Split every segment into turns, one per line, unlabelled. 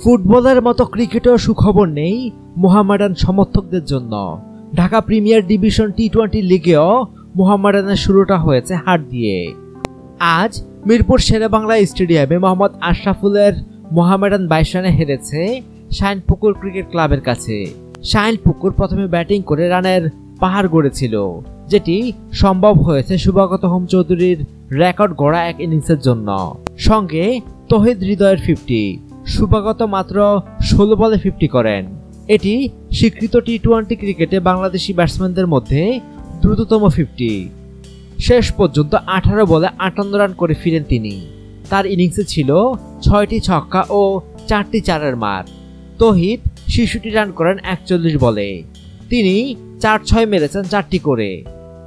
ফুটবলের মতো ক্রিকেটেও সুখবর নেই মোহামেডান সমর্থকদের জন্য। ঢাকা প্রিমিয়ার ডিভিশন টি-20 লিগেও মোহামেডানের শুরুটা হয়েছে হার দিয়ে। আজ মিরপুর শেরেবাংলা স্টেডিয়ামে মোহাম্মদ আশরাফুলের মোহামেডান 22 রানে হেরেছে শাইনপুকুর ক্রিকেট ক্লাবের কাছে। শাইনপুকুর প্রথমে ব্যাটিং করে রানের পাহাড় গড়েছিল, যেটি সম্ভব হয়েছে শুভাগত হোম চৌধুরীর রেকর্ড গড়া এক ইনিংসের জন্য। সঙ্গে তহিদ হৃদয়ের 50। শুভাগত মাত্র 16 বলে 50 করেন। এটি স্বীকৃত টি-20 ক্রিকেটে বাংলাদেশি ব্যাটসম্যানদের মধ্যে দ্রুততম 50। শেষ পর্যন্ত 18 বলে 58 রান করে ফিরেন তিনি। তার ইনিংসে ছিল 6টি ছক্কা ও 4টি চারের মার। তহিদ 66 রান করেন 41 বলে। তিনি 4-6 মেরেছেন 4টি করে।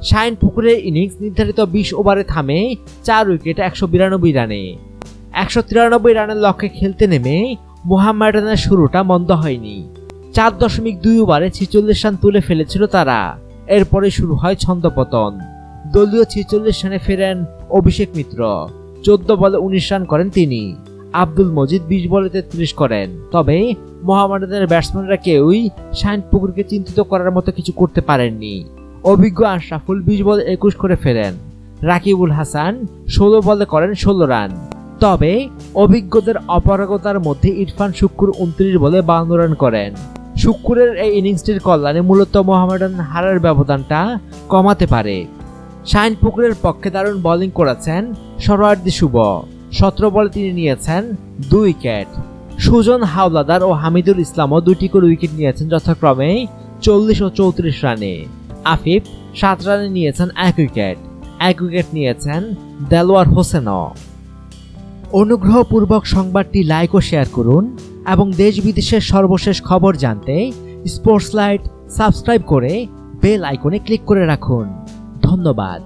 শাইনপুকুরের ইনিংস নির্ধারিত 20 ওভারে থামে 4 উইকেটে 192 রানে। 193 রানের লক্ষ্যে খেলতে নেমে মোহামেডানের শুরুটা মন্দ হয়নি। 4.2 ওভারে 46 রান তুলে ফেলেছিল তারা। এরপরে শুরু হয় ছন্দপতন। দলীয় 46 রানে ফেরেন অভিষেক মিত্র। 14 বলে 19 রান করেন তিনি। আব্দুল মজিদ 20 বলে 33 করেন। তবে মোহামেডানের ব্যাটসম্যানরা কেউই শাইনপুকুরকে চিন্তিত করার মতো কিছু করতে পারেননি। অভিজ্ঞ আশরাফুল 20 বলে 21 করে ফেরেন। রাকিবুল হাসান 16 বলে করেন 16 রান। তবে অভিজ্ঞদের অপারগতার মধ্যে ইরফান শুক্কুর 29 বলে 52 রান করেন। শুক্কুরের এই ইনিংসটির কল্যাণে মূলত মোহামেডান হারের ব্যবধানটা কমাতে পারে। শাইনপুকুরের পক্ষে দারুণ বোলিং করেছেন সরোয়ার্দী শুভ। 17 বলে তিনি নিয়েছেন 2 উইকেট। সুজন হাওলাদার ও হামিদুল ইসলামও 2টি করে উইকেট নিয়েছেন যথাক্রমে 40 ও 34 রানে। আফিফ 7 রানে নিয়েছেন 1 উইকেট। 1 উইকেট নিয়েছেন দেলোয়ার হোসেনও। অনুগ্রহপূর্বক সংবাদটি লাইক ও শেয়ার করুন এবং দেশ বিদেশের সর্বশেষ খবর জানতে স্পোর্টস লাইট সাবস্ক্রাইব করে বেল আইকনে ক্লিক করে রাখুন। ধন্যবাদ।